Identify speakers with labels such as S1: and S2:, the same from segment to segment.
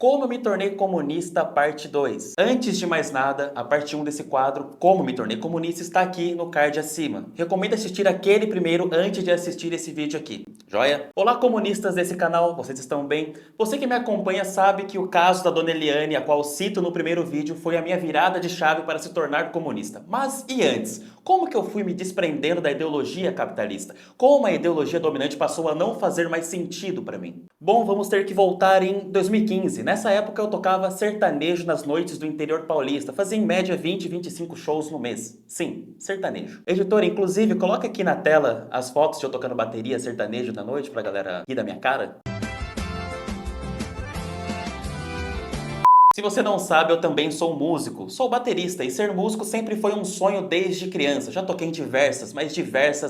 S1: Como eu me tornei comunista, parte 2. Antes de mais nada, a parte 1 desse quadro, Como me tornei comunista, está aqui no card acima. Recomendo assistir aquele primeiro antes de assistir esse vídeo aqui. Joia? Olá, comunistas desse canal, vocês estão bem? Você que me acompanha sabe que o caso da Dona Eliane, a qual cito no primeiro vídeo, foi a minha virada de chave para se tornar comunista. Mas e antes? Como que eu fui me desprendendo da ideologia capitalista? Como a ideologia dominante passou a não fazer mais sentido para mim? Bom, vamos ter que voltar em 2015. Nessa época eu tocava sertanejo nas noites do interior paulista, fazia em média 20, 25 shows no mês. Sim, sertanejo. Editor, inclusive, coloca aqui na tela as fotos de eu tocando bateria sertanejo na noite pra galera rir da minha cara. Se você não sabe, eu também sou músico, sou baterista e ser músico sempre foi um sonho desde criança. Já toquei em diversas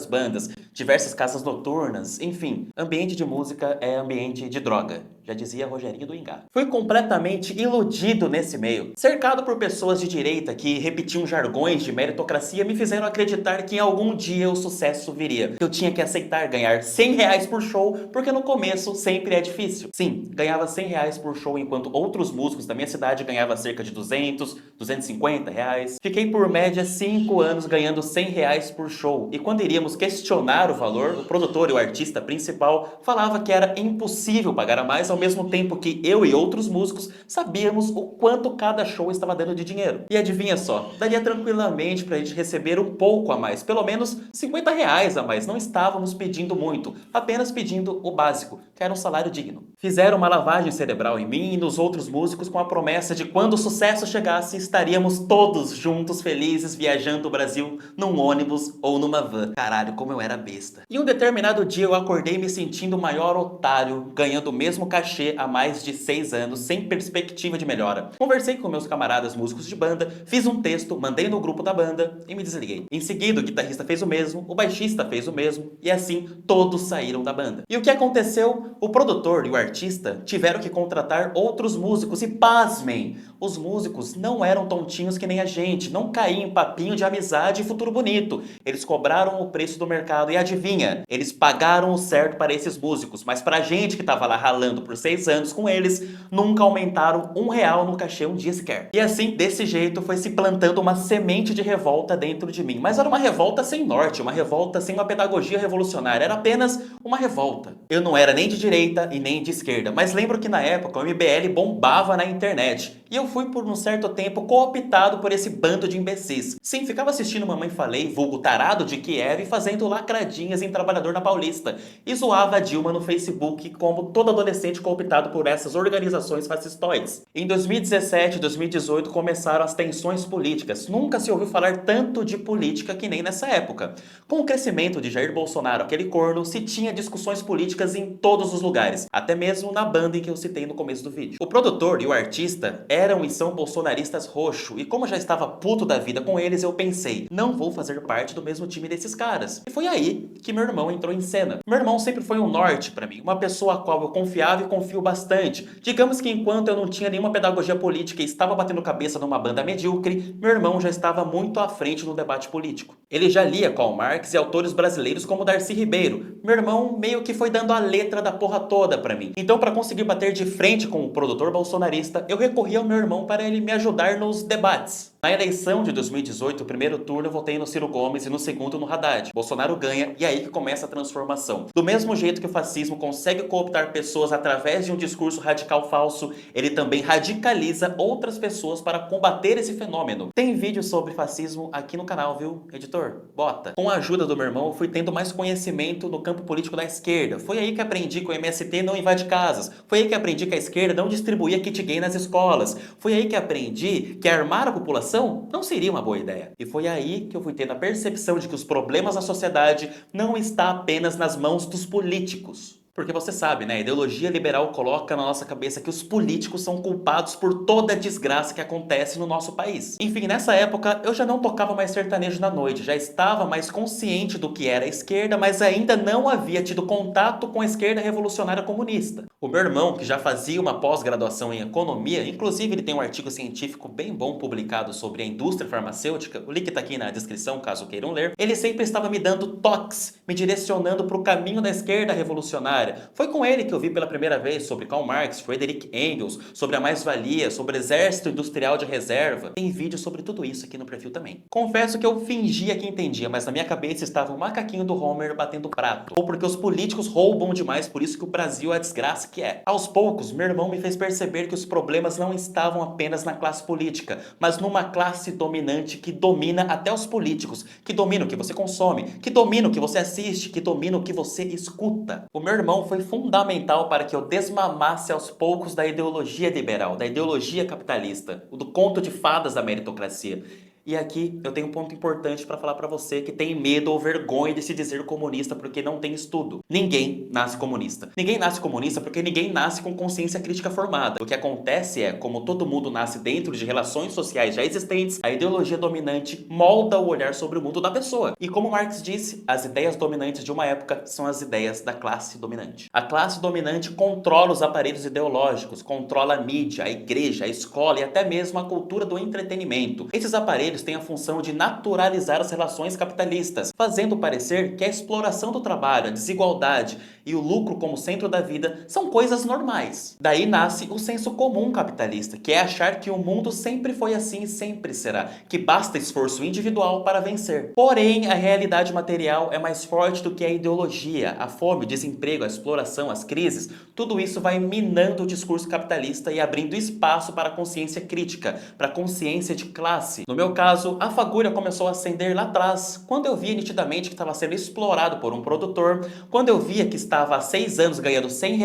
S1: bandas, diversas casas noturnas, enfim. Ambiente de música é ambiente de droga, já dizia Rogerinho do Ingá. Fui completamente iludido nesse meio. Cercado por pessoas de direita que repetiam jargões de meritocracia, me fizeram acreditar que em algum dia o sucesso viria. Eu tinha que aceitar ganhar R$100 por show, porque no começo sempre é difícil. Sim, ganhava R$100 por show enquanto outros músicos da minha cidade ganhava cerca de 200, 250 reais. Fiquei por média 5 anos ganhando R$100 por show. E quando iríamos questionar o valor, o produtor e o artista principal falava que era impossível pagar a mais, ao mesmo tempo que eu e outros músicos sabíamos o quanto cada show estava dando de dinheiro. E adivinha só, daria tranquilamente pra gente receber um pouco a mais, pelo menos R$50 a mais. Não estávamos pedindo muito, apenas pedindo o básico, que era um salário digno. Fizeram uma lavagem cerebral em mim e nos outros músicos com a promessa de quando o sucesso chegasse, estaríamos todos juntos, felizes, viajando o Brasil num ônibus ou numa van. Caralho, como eu era besta. E um determinado dia eu acordei me sentindo o maior otário, ganhando o mesmo cachê há mais de 6 anos, sem perspectiva de melhora. Conversei com meus camaradas músicos de banda, fiz um texto, mandei no grupo da banda e me desliguei. Em seguida, o guitarrista fez o mesmo, o baixista fez o mesmo, e assim todos saíram da banda. E o que aconteceu? O produtor e o artista tiveram que contratar outros músicos e pasmem, os músicos não eram tontinhos que nem a gente, não caíam em papinho de amizade e futuro bonito. Eles cobraram o preço do mercado e adivinha, eles pagaram o certo para esses músicos, mas pra gente que tava lá ralando por 6 anos com eles, nunca aumentaram R$1 no cachê um dia sequer. E assim, desse jeito, foi se plantando uma semente de revolta dentro de mim. Mas era uma revolta sem norte, uma revolta sem uma pedagogia revolucionária, era apenas uma revolta. Eu não era nem de direita e nem de esquerda, mas lembro que na época o MBL bombava na internet. E eu fui por um certo tempo cooptado por esse bando de imbecis. Sim, ficava assistindo Mamãe Falei, vulgo tarado de Kiev, e fazendo lacradinhas em Trabalhador na Paulista. E zoava a Dilma no Facebook como todo adolescente cooptado por essas organizações fascistoides. Em 2017 e 2018 começaram as tensões políticas. Nunca se ouviu falar tanto de política que nem nessa época. Com o crescimento de Jair Bolsonaro, aquele corno, se tinha discussões políticas em todos os lugares. Até mesmo na banda em que eu citei no começo do vídeo. O produtor e o artista eram e são bolsonaristas roxo, e como eu já estava puto da vida com eles, eu pensei, não vou fazer parte do mesmo time desses caras. E foi aí que meu irmão entrou em cena. Meu irmão sempre foi um norte pra mim, uma pessoa a qual eu confiava e confio bastante. Digamos que enquanto eu não tinha nenhuma pedagogia política e estava batendo cabeça numa banda medíocre, meu irmão já estava muito à frente no debate político. Ele já lia Karl Marx e autores brasileiros como Darcy Ribeiro. Meu irmão meio que foi dando a letra da porra toda pra mim. Então, pra conseguir bater de frente com o produtor bolsonarista, eu recorri ao meu irmão para ele me ajudar nos debates. Na eleição de 2018, o primeiro turno eu votei no Ciro Gomes e no segundo no Haddad. Bolsonaro ganha e é aí que começa a transformação. Do mesmo jeito que o fascismo consegue cooptar pessoas através de um discurso radical falso, ele também radicaliza outras pessoas para combater esse fenômeno. Tem vídeo sobre fascismo aqui no canal, viu, editor? Bota! Com a ajuda do meu irmão, eu fui tendo mais conhecimento no campo político da esquerda. Foi aí que aprendi que o MST não invade casas. Foi aí que aprendi que a esquerda não distribuía kit gay nas escolas. Foi aí que aprendi que armar a população não seria uma boa ideia. E foi aí que eu fui tendo a percepção de que os problemas da sociedade não está apenas nas mãos dos políticos. Porque você sabe, né? A ideologia liberal coloca na nossa cabeça que os políticos são culpados por toda a desgraça que acontece no nosso país. Enfim, nessa época eu já não tocava mais sertanejo na noite, já estava mais consciente do que era a esquerda, mas ainda não havia tido contato com a esquerda revolucionária comunista. O meu irmão, que já fazia uma pós-graduação em economia, inclusive ele tem um artigo científico bem bom publicado sobre a indústria farmacêutica, o link tá aqui na descrição caso queiram ler, ele sempre estava me dando toques, me direcionando para o caminho da esquerda revolucionária. área. Foi com ele que eu vi pela primeira vez sobre Karl Marx, Friedrich Engels, sobre a mais-valia, sobre o exército industrial de reserva. Tem vídeo sobre tudo isso aqui no perfil também. Confesso que eu fingia que entendia, mas na minha cabeça estava o macaquinho do Homer batendo prato. Ou porque os políticos roubam demais, por isso que o Brasil é a desgraça que é. Aos poucos, meu irmão me fez perceber que os problemas não estavam apenas na classe política, mas numa classe dominante que domina até os políticos, que domina o que você consome, que domina o que você assiste, que domina o que você escuta. O meu irmão foi fundamental para que eu desmamasse aos poucos da ideologia liberal, da ideologia capitalista, do conto de fadas da meritocracia. E aqui eu tenho um ponto importante para falar para você que tem medo ou vergonha de se dizer comunista porque não tem estudo. Ninguém nasce comunista. Ninguém nasce comunista porque ninguém nasce com consciência crítica formada. O que acontece é, como todo mundo nasce dentro de relações sociais já existentes, a ideologia dominante molda o olhar sobre o mundo da pessoa. E como Marx disse, as ideias dominantes de uma época são as ideias da classe dominante. A classe dominante controla os aparelhos ideológicos, controla a mídia, a igreja, a escola e até mesmo a cultura do entretenimento. Esses aparelhos têm a função de naturalizar as relações capitalistas, fazendo parecer que a exploração do trabalho, a desigualdade e o lucro como centro da vida são coisas normais. Daí nasce o senso comum capitalista, que é achar que o mundo sempre foi assim e sempre será, que basta esforço individual para vencer. Porém, a realidade material é mais forte do que a ideologia, a fome, o desemprego, a exploração, as crises. Tudo isso vai minando o discurso capitalista e abrindo espaço para a consciência crítica, para a consciência de classe. No meu caso, a fagulha começou a acender lá atrás, quando eu via nitidamente que estava sendo explorado por um produtor, quando eu via que estava há 6 anos ganhando R$ 100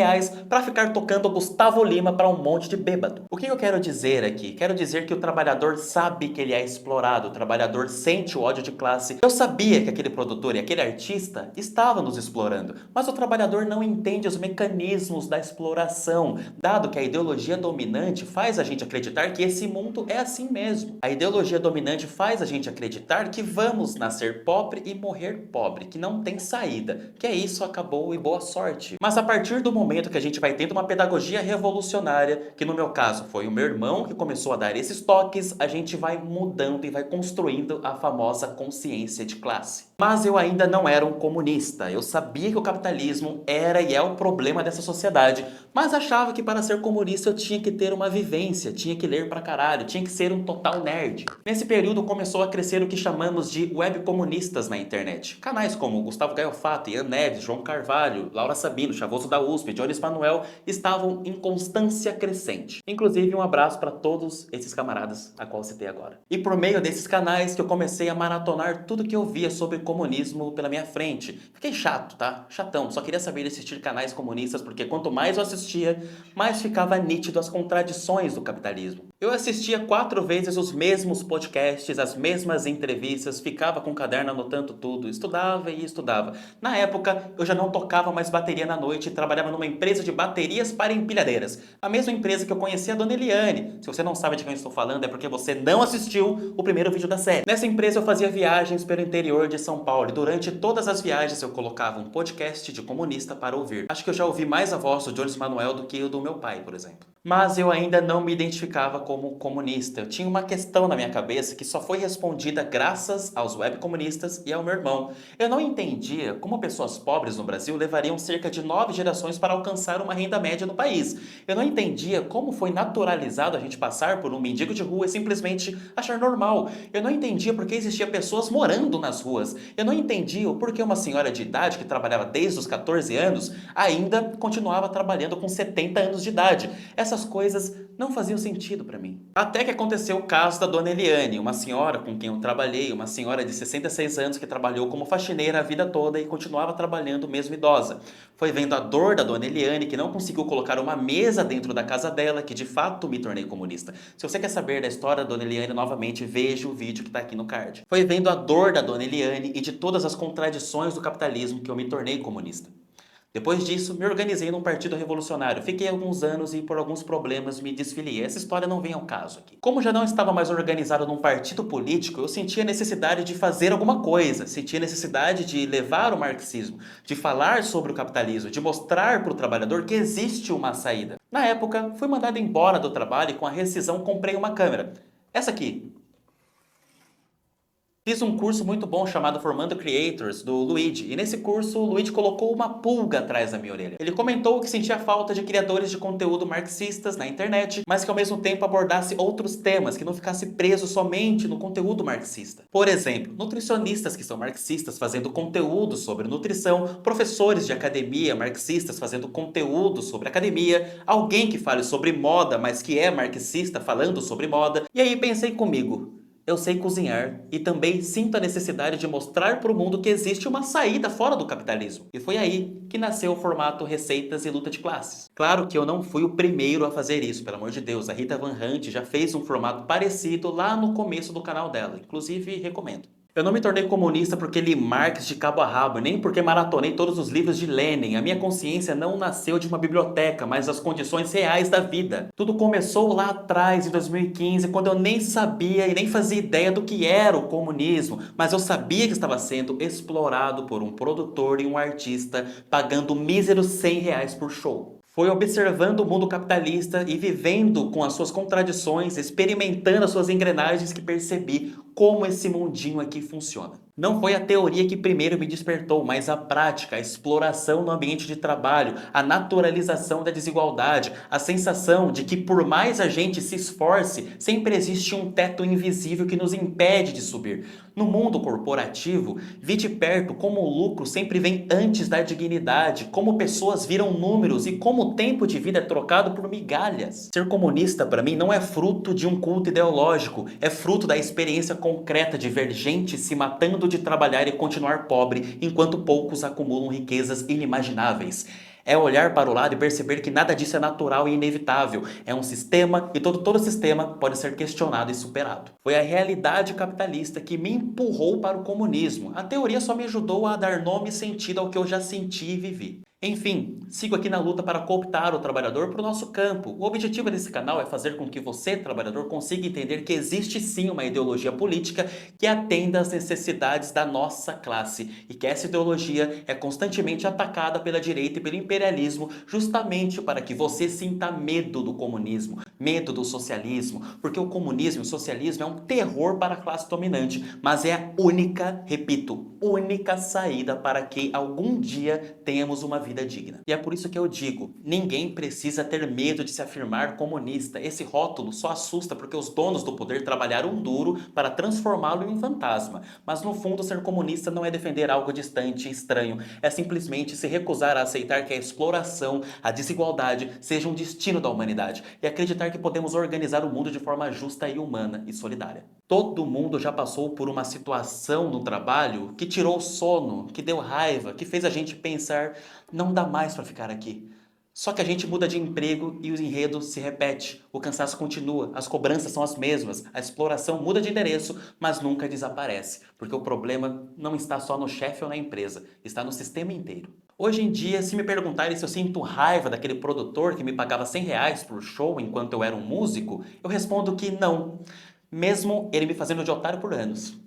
S1: para ficar tocando Gustavo Lima para um monte de bêbado. O que eu quero dizer aqui? Quero dizer que o trabalhador sabe que ele é explorado, o trabalhador sente o ódio de classe. Eu sabia que aquele produtor e aquele artista estavam nos explorando, mas o trabalhador não entende os mecanismos da exploração, dado que a ideologia dominante faz a gente acreditar que esse mundo é assim mesmo. A ideologia dominante faz a gente acreditar que vamos nascer pobre e morrer pobre, que não tem saída, que é isso, acabou e boa sorte. Mas a partir do momento que a gente vai tendo uma pedagogia revolucionária, que no meu caso foi o meu irmão que começou a dar esses toques, a gente vai mudando e vai construindo a famosa consciência de classe. Mas eu ainda não era um comunista, eu sabia que o capitalismo era e é o problema dessa sociedade, mas achava que para ser comunista eu tinha que ter uma vivência, tinha que ler pra caralho, tinha que ser um total nerd. Nesse período começou a crescer o que chamamos de webcomunistas na internet. Canais como Gustavo Gaio Fato, Ian Neves, João Carvalho, Laura Sabino, Chavoso da USP, Jones Manuel estavam em constância crescente. Inclusive um abraço para todos esses camaradas a qual citei agora. E por meio desses canais que eu comecei a maratonar tudo que eu via sobre comunismo pela minha frente. Fiquei chato, tá? Chatão. Só queria saber de assistir canais comunistas porque quanto mais eu assistia, mais ficava nítido as contradições do capitalismo. Eu assistia 4 vezes os mesmos podcasts, as mesmas entrevistas, ficava com o caderno anotando tudo, estudava e estudava. Na época, eu já não tocava mais bateria na noite e trabalhava numa empresa de baterias para empilhadeiras. A mesma empresa que eu conhecia a Dona Eliane. Se você não sabe de quem eu estou falando, é porque você não assistiu o primeiro vídeo da série. Nessa empresa eu fazia viagens pelo interior de São Paulo e durante todas as viagens eu colocava um podcast de comunista para ouvir. Acho que eu já ouvi mais a voz do Jones Manuel do que o do meu pai, por exemplo. Mas eu ainda não me identificava como comunista. Eu tinha uma questão na minha cabeça que só foi respondida graças aos webcomunistas e ao meu irmão. Eu não entendia como pessoas pobres no Brasil levariam cerca de 9 gerações para alcançar uma renda média no país. Eu não entendia como foi naturalizado a gente passar por um mendigo de rua e simplesmente achar normal. Eu não entendia por que existia pessoas morando nas ruas. Eu não entendia o porquê uma senhora de idade que trabalhava desde os 14 anos ainda continuava trabalhando com 70 anos de idade. Essas coisas não faziam sentido para mim. Até que aconteceu o caso da Dona Eliane, uma senhora com quem eu trabalhei, uma senhora de 66 anos que trabalhou como faxineira a vida toda e continuava trabalhando mesmo idosa. Foi vendo a dor da Dona Eliane, que não conseguiu colocar uma mesa dentro da casa dela, que de fato me tornei comunista. Se você quer saber da história da Dona Eliane, novamente veja o vídeo que está aqui no card. Foi vendo a dor da Dona Eliane e de todas as contradições do capitalismo que eu me tornei comunista. Depois disso, me organizei num partido revolucionário. Fiquei alguns anos e, por alguns problemas, me desfiliei. Essa história não vem ao caso aqui. Como já não estava mais organizado num partido político, eu sentia a necessidade de fazer alguma coisa. Sentia a necessidade de levar o marxismo, de falar sobre o capitalismo, de mostrar para o trabalhador que existe uma saída. Na época, fui mandado embora do trabalho e com a rescisão comprei uma câmera. Essa aqui. Fiz um curso muito bom chamado Formando Creators, do Luigi, e nesse curso o Luigi colocou uma pulga atrás da minha orelha. Ele comentou que sentia falta de criadores de conteúdo marxistas na internet, mas que ao mesmo tempo abordasse outros temas, que não ficasse preso somente no conteúdo marxista. Por exemplo, nutricionistas que são marxistas fazendo conteúdo sobre nutrição, professores de academia marxistas fazendo conteúdo sobre academia, alguém que fale sobre moda, mas que é marxista falando sobre moda. E aí pensei comigo, eu sei cozinhar e também sinto a necessidade de mostrar para o mundo que existe uma saída fora do capitalismo. E foi aí que nasceu o formato Receitas e Luta de Classes. Claro que eu não fui o primeiro a fazer isso, pelo amor de Deus. A Rita Van Hunt já fez um formato parecido lá no começo do canal dela. Inclusive, recomendo. Eu não me tornei comunista porque li Marx de cabo a rabo, nem porque maratonei todos os livros de Lenin. A minha consciência não nasceu de uma biblioteca, mas das condições reais da vida. Tudo começou lá atrás, em 2015, quando eu nem sabia e nem fazia ideia do que era o comunismo, mas eu sabia que estava sendo explorado por um produtor e um artista pagando míseros R$ 100 por show. Foi observando o mundo capitalista e vivendo com as suas contradições, experimentando as suas engrenagens que percebi como esse mundinho aqui funciona. Não foi a teoria que primeiro me despertou, mas a prática, a exploração no ambiente de trabalho, a naturalização da desigualdade, a sensação de que por mais a gente se esforce, sempre existe um teto invisível que nos impede de subir. No mundo corporativo, vi de perto como o lucro sempre vem antes da dignidade, como pessoas viram números e como o tempo de vida é trocado por migalhas. Ser comunista, para mim, não é fruto de um culto ideológico, é fruto da experiência concreta de ver gente se matando de trabalhar e continuar pobre, enquanto poucos acumulam riquezas inimagináveis. É olhar para o lado e perceber que nada disso é natural e inevitável. É um sistema e todo sistema pode ser questionado e superado. Foi a realidade capitalista que me empurrou para o comunismo. A teoria só me ajudou a dar nome e sentido ao que eu já senti e vivi. Enfim, sigo aqui na luta para cooptar o trabalhador para o nosso campo. O objetivo desse canal é fazer com que você, trabalhador, consiga entender que existe sim uma ideologia política que atenda às necessidades da nossa classe e que essa ideologia é constantemente atacada pela direita e pelo imperialismo justamente para que você sinta medo do comunismo, medo do socialismo, porque o comunismo e o socialismo é um terror para a classe dominante, mas é a única, repito, única saída para que algum dia tenhamos uma vida digna. E é por isso que eu digo, ninguém precisa ter medo de se afirmar comunista. Esse rótulo só assusta porque os donos do poder trabalharam duro para transformá-lo em um fantasma. Mas no fundo, ser comunista não é defender algo distante e estranho, é simplesmente se recusar a aceitar que a exploração, a desigualdade seja um destino da humanidade e acreditar que podemos organizar o mundo de forma justa e humana e solidária. Todo mundo já passou por uma situação no trabalho que tirou o sono, que deu raiva, que fez a gente pensar, não dá mais para ficar aqui. Só que a gente muda de emprego e o enredo se repete, o cansaço continua, as cobranças são as mesmas, a exploração muda de endereço, mas nunca desaparece, porque o problema não está só no chefe ou na empresa, está no sistema inteiro. Hoje em dia, se me perguntarem se eu sinto raiva daquele produtor que me pagava R$ 100 por show enquanto eu era um músico, eu respondo que não, mesmo ele me fazendo de otário por anos.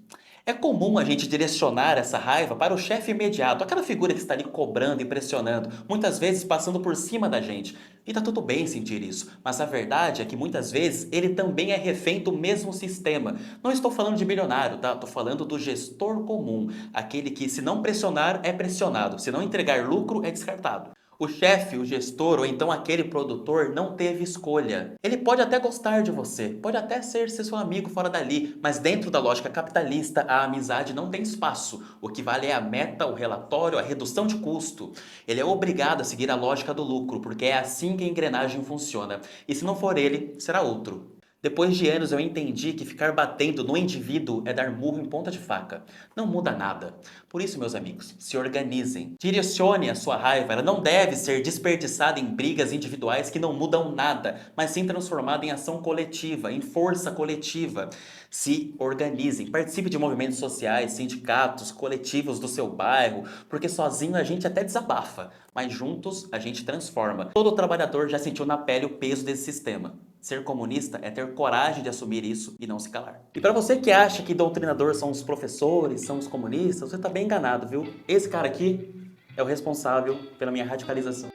S1: É comum a gente direcionar essa raiva para o chefe imediato, aquela figura que está ali cobrando e pressionando, muitas vezes passando por cima da gente. E tá tudo bem sentir isso, mas a verdade é que muitas vezes ele também é refém do mesmo sistema. Não estou falando de milionário, tá? Estou falando do gestor comum, aquele que se não pressionar é pressionado, se não entregar lucro é descartado. O chefe, o gestor ou então aquele produtor não teve escolha. Ele pode até gostar de você, pode até ser seu amigo fora dali, mas dentro da lógica capitalista a amizade não tem espaço. O que vale é a meta, o relatório, a redução de custo. Ele é obrigado a seguir a lógica do lucro, porque é assim que a engrenagem funciona. E se não for ele, será outro. Depois de anos eu entendi que ficar batendo no indivíduo é dar murro em ponta de faca. Não muda nada. Por isso, meus amigos, se organizem. Direcione a sua raiva. Ela não deve ser desperdiçada em brigas individuais que não mudam nada, mas sim transformada em ação coletiva, em força coletiva. Se organizem. Participe de movimentos sociais, sindicatos, coletivos do seu bairro, porque sozinho a gente até desabafa, mas juntos a gente transforma. Todo trabalhador já sentiu na pele o peso desse sistema. Ser comunista é ter coragem de assumir isso e não se calar. E para você que acha que doutrinador são os professores, são os comunistas, você está bem enganado, viu? Esse cara aqui é o responsável pela minha radicalização.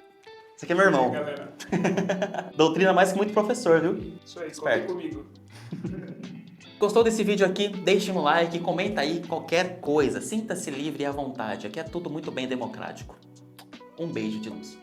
S1: Esse aqui é meu irmão.
S2: E aí, galera?
S1: Doutrina mais que muito professor, viu?
S2: Isso aí,
S1: Esperto.
S2: contem comigo.
S1: Gostou desse vídeo aqui? Deixe um like, comenta aí qualquer coisa. Sinta-se livre e à vontade. Aqui é tudo muito bem democrático. Um beijo de luz.